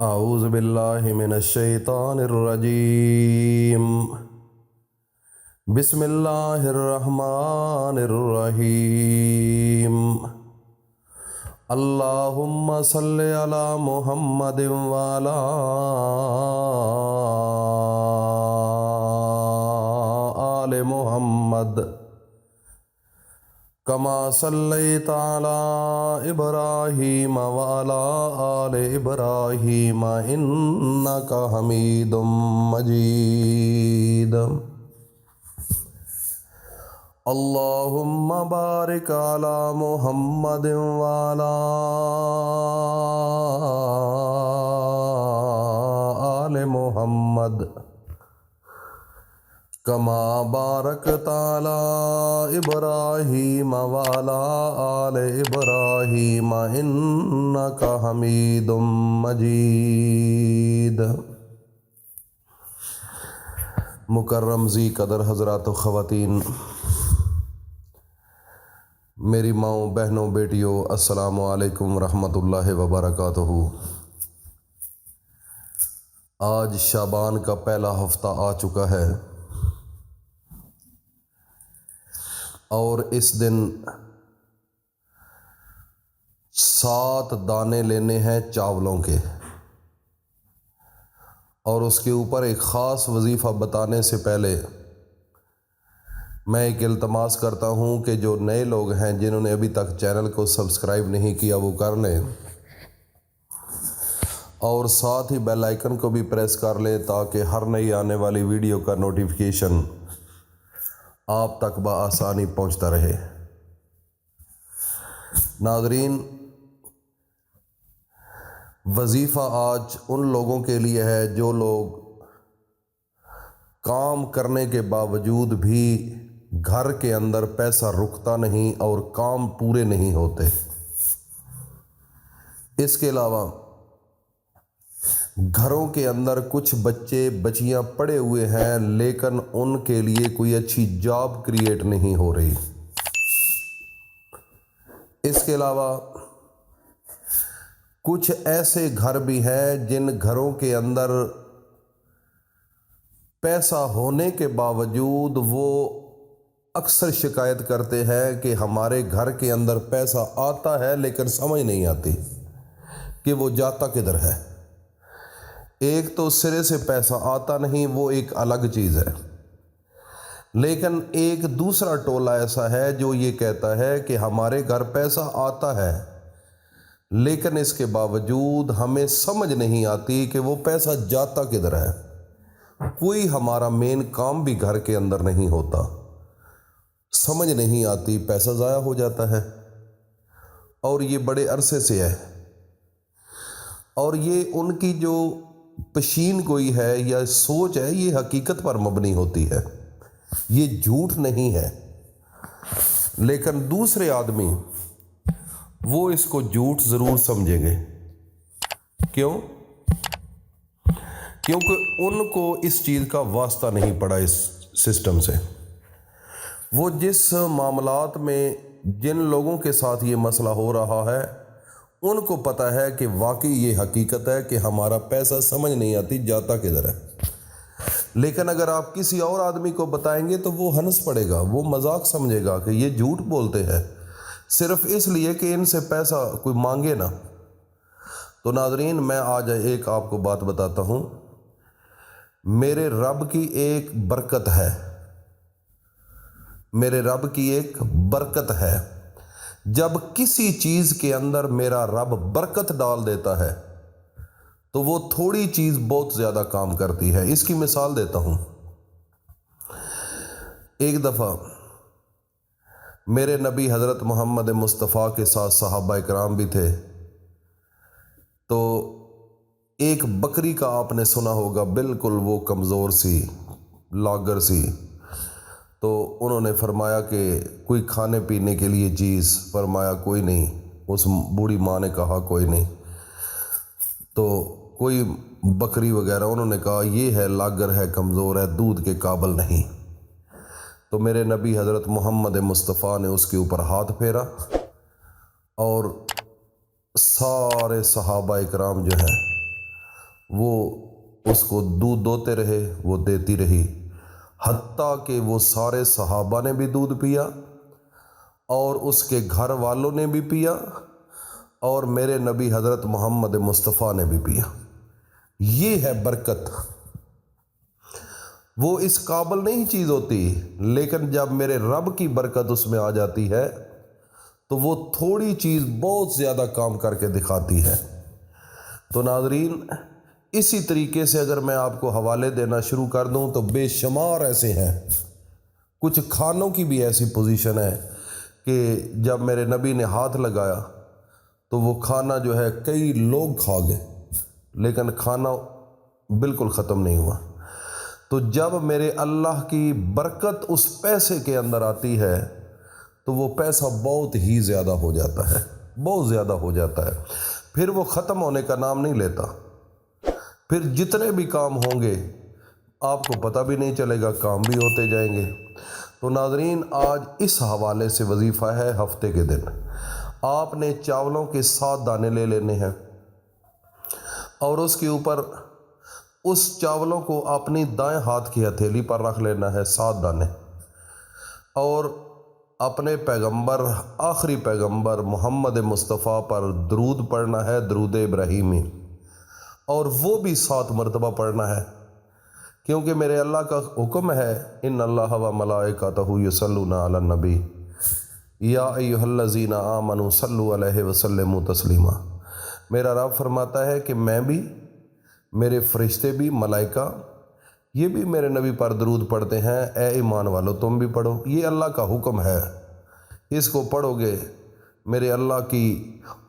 أعوذ بالله من الشيطان الرجيم. بسم الله الرحمن الرحيم. اللهم صل على محمد وعلى آل محمد كما صليت على إبراهيم وعلى آل إبراهيم إنك حميد مجيد. اللهم بارك على محمد وعلى آل محمد كما باركت على إبراهيم وعلى آل إبراهيم إنك حميد مجيد. مکرم ذی قدر حضرات و خواتین، میری ماؤں، بہنوں، بیٹیوں، السلام علیکم ورحمۃ اللہ وبرکاتہ. آج شعبان کا پہلا ہفتہ آ چکا ہے اور اس دن 7 دانے لینے ہیں چاولوں کے، اور اس کے اوپر ایک خاص وظیفہ بتانے سے پہلے میں ایک التماس کرتا ہوں کہ جو نئے لوگ ہیں جنہوں نے ابھی تک چینل کو سبسکرائب نہیں کیا وہ کر لیں، اور ساتھ ہی بیل آئیکن کو بھی پریس کر لیں تاکہ ہر نئی آنے والی ویڈیو کا نوٹیفیکیشن آپ تک بآسانی پہنچتا رہے. ناظرین، وظیفہ آج ان لوگوں کے لیے ہے جو لوگ کام کرنے کے باوجود بھی گھر کے اندر پیسہ رکتا نہیں اور کام پورے نہیں ہوتے. اس کے علاوہ گھروں کے اندر کچھ بچے بچیاں پڑے ہوئے ہیں لیکن ان کے لیے کوئی اچھی جاب کریٹ نہیں ہو رہی. اس کے علاوہ کچھ ایسے گھر بھی ہیں جن گھروں کے اندر پیسہ ہونے کے باوجود وہ اکثر شکایت کرتے ہیں کہ ہمارے گھر کے اندر پیسہ آتا ہے لیکن سمجھ نہیں آتی کہ وہ جاتا کدھر ہے. ایک تو سرے سے پیسہ آتا نہیں، وہ ایک الگ چیز ہے، لیکن ایک دوسرا ٹولہ ایسا ہے جو یہ کہتا ہے کہ ہمارے گھر پیسہ آتا ہے لیکن اس کے باوجود ہمیں سمجھ نہیں آتی کہ وہ پیسہ جاتا کدھر ہے. کوئی ہمارا مین کام بھی گھر کے اندر نہیں ہوتا، سمجھ نہیں آتی، پیسہ ضائع ہو جاتا ہے، اور یہ بڑے عرصے سے ہے. اور یہ ان کی جو پشین گوئی ہے یا سوچ ہے یہ حقیقت پر مبنی ہوتی ہے، یہ جھوٹ نہیں ہے. لیکن دوسرے آدمی وہ اس کو جھوٹ ضرور سمجھیں گے. کیوں؟ کیونکہ ان کو اس چیز کا واسطہ نہیں پڑا اس سسٹم سے. وہ جس معاملات میں جن لوگوں کے ساتھ یہ مسئلہ ہو رہا ہے ان کو پتہ ہے کہ واقعی یہ حقیقت ہے کہ ہمارا پیسہ سمجھ نہیں آتی جاتا کدھر ہے. لیکن اگر آپ کسی اور آدمی کو بتائیں گے تو وہ ہنس پڑے گا، وہ مذاق سمجھے گا کہ یہ جھوٹ بولتے ہیں صرف اس لیے کہ ان سے پیسہ کوئی مانگے نہ. تو ناظرین، میں آج ایک آپ کو بات بتاتا ہوں. میرے رب کی ایک برکت ہے، میرے رب کی ایک برکت ہے. جب کسی چیز کے اندر میرا رب برکت ڈال دیتا ہے تو وہ تھوڑی چیز بہت زیادہ کام کرتی ہے. اس کی مثال دیتا ہوں. ایک دفعہ میرے نبی حضرت محمد مصطفیٰ کے ساتھ صحابہ کرام بھی تھے، تو ایک بکری کا آپ نے سنا ہوگا، بالکل وہ کمزور سی، لاگر سی. تو انہوں نے فرمایا کہ کوئی کھانے پینے کے لیے چیز، فرمایا کوئی نہیں. اس بوڑھی ماں نے کہا کوئی نہیں. تو کوئی بکری وغیرہ، انہوں نے کہا یہ ہے، لاگر ہے، کمزور ہے، دودھ کے قابل نہیں. تو میرے نبی حضرت محمد مصطفیٰ نے اس کے اوپر ہاتھ پھیرا اور سارے صحابہ اکرام جو ہیں وہ اس کو دودھ دوتے رہے، وہ دیتی رہی، حتیٰ کہ وہ سارے صحابہ نے بھی دودھ پیا اور اس کے گھر والوں نے بھی پیا اور میرے نبی حضرت محمد مصطفیٰ نے بھی پیا۔ یہ ہے برکت۔ وہ اس قابل نہیں چیز ہوتی، لیکن جب میرے رب کی برکت اس میں آ جاتی ہے تو وہ تھوڑی چیز بہت زیادہ کام کر کے دکھاتی ہے۔ تو ناظرین، اسی طریقے سے اگر میں آپ کو حوالے دینا شروع کر دوں تو بے شمار ایسے ہیں۔ کچھ کھانوں کی بھی ایسی پوزیشن ہے کہ جب میرے نبی نے ہاتھ لگایا تو وہ کھانا جو ہے کئی لوگ کھا گئے، لیکن کھانا بالکل ختم نہیں ہوا۔ تو جب میرے اللہ کی برکت اس پیسے کے اندر آتی ہے تو وہ پیسہ بہت ہی زیادہ ہو جاتا ہے، بہت زیادہ ہو جاتا ہے، پھر وہ ختم ہونے کا نام نہیں لیتا۔ پھر جتنے بھی کام ہوں گے آپ کو پتہ بھی نہیں چلے گا، کام بھی ہوتے جائیں گے۔ تو ناظرین، آج اس حوالے سے وظیفہ ہے ہفتے کے دن آپ نے چاولوں کے 7 دانے لے لینے ہیں اور اس کے اوپر اس چاولوں کو اپنی دائیں ہاتھ کی ہتھیلی پر رکھ لینا ہے، 7 دانے، اور اپنے پیغمبر، آخری پیغمبر محمد مصطفیٰ پر درود پڑھنا ہے، درود ابراہیمی، اور وہ بھی 7 مرتبہ پڑھنا ہے، کیونکہ میرے اللہ کا حکم ہے، ان اللہ و ملائکتہ یصلون علی النبی یا ایھا الذین آمنوا صلوا علیہ وسلموا تسلیما۔ میرا رب فرماتا ہے کہ میں بھی، میرے فرشتے بھی، ملائکہ یہ بھی میرے نبی پر درود پڑھتے ہیں، اے ایمان والو تم بھی پڑھو۔ یہ اللہ کا حکم ہے، اس کو پڑھو گے میرے اللہ کی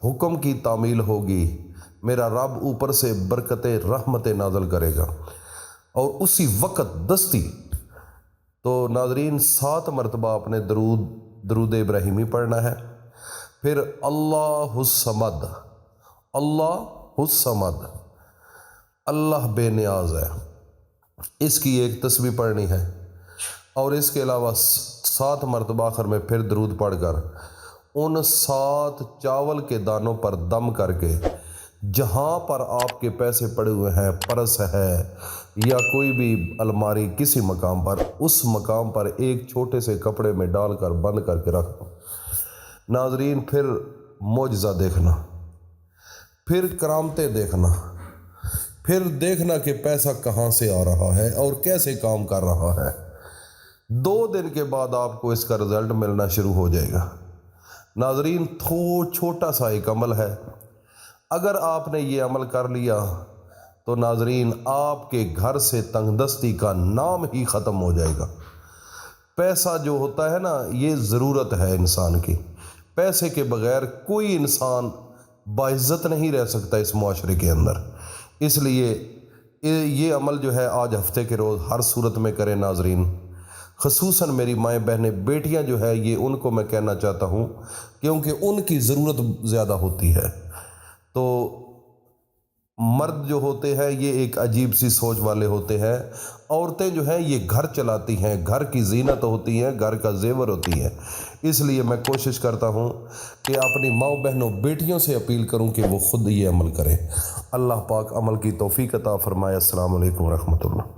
حکم کی تعمیل ہوگی، میرا رب اوپر سے برکتیں، رحمتیں نازل کرے گا اور اسی وقت دستی۔ تو ناظرین، 7 مرتبہ اپنے درود ابراہیمی پڑھنا ہے، پھر اللہ الصمد، اللہ الصمد، اللہ بے نیاز ہے، اس کی ایک تسبیح پڑھنی ہے، اور اس کے علاوہ 7 مرتبہ آخر میں پھر درود پڑھ کر ان 7 چاول کے دانوں پر دم کر کے جہاں پر آپ کے پیسے پڑے ہوئے ہیں، پرس ہے یا کوئی بھی الماری کسی مقام پر، اس مقام پر ایک چھوٹے سے کپڑے میں ڈال کر بند کر کے رکھ دو۔ ناظرین، پھر معجزہ دیکھنا، پھر کرامتیں دیکھنا، پھر دیکھنا کہ پیسہ کہاں سے آ رہا ہے اور کیسے کام کر رہا ہے۔ 2 دن کے بعد آپ کو اس کا رزلٹ ملنا شروع ہو جائے گا۔ ناظرین، چھوٹا سا ایک عمل ہے، اگر آپ نے یہ عمل کر لیا تو ناظرین آپ کے گھر سے تنگ دستی کا نام ہی ختم ہو جائے گا۔ پیسہ جو ہوتا ہے نا، یہ ضرورت ہے انسان کی، پیسے کے بغیر کوئی انسان باعزت نہیں رہ سکتا اس معاشرے کے اندر۔ اس لیے یہ عمل جو ہے آج ہفتے کے روز ہر صورت میں کریں ناظرین، خصوصاً میری مائیں بہنیں، بیٹیاں جو ہے، یہ ان کو میں کہنا چاہتا ہوں کیونکہ ان کی ضرورت زیادہ ہوتی ہے۔ تو مرد جو ہوتے ہیں یہ ایک عجیب سی سوچ والے ہوتے ہیں، عورتیں جو ہیں یہ گھر چلاتی ہیں، گھر کی زینت ہوتی ہیں، گھر کا زیور ہوتی ہیں۔ اس لیے میں کوشش کرتا ہوں کہ اپنی ماؤں بہنوں، بیٹیوں سے اپیل کروں کہ وہ خود یہ عمل کریں۔ اللہ پاک عمل کی توفیق عطا فرمائے۔ السلام علیکم ورحمۃ اللہ۔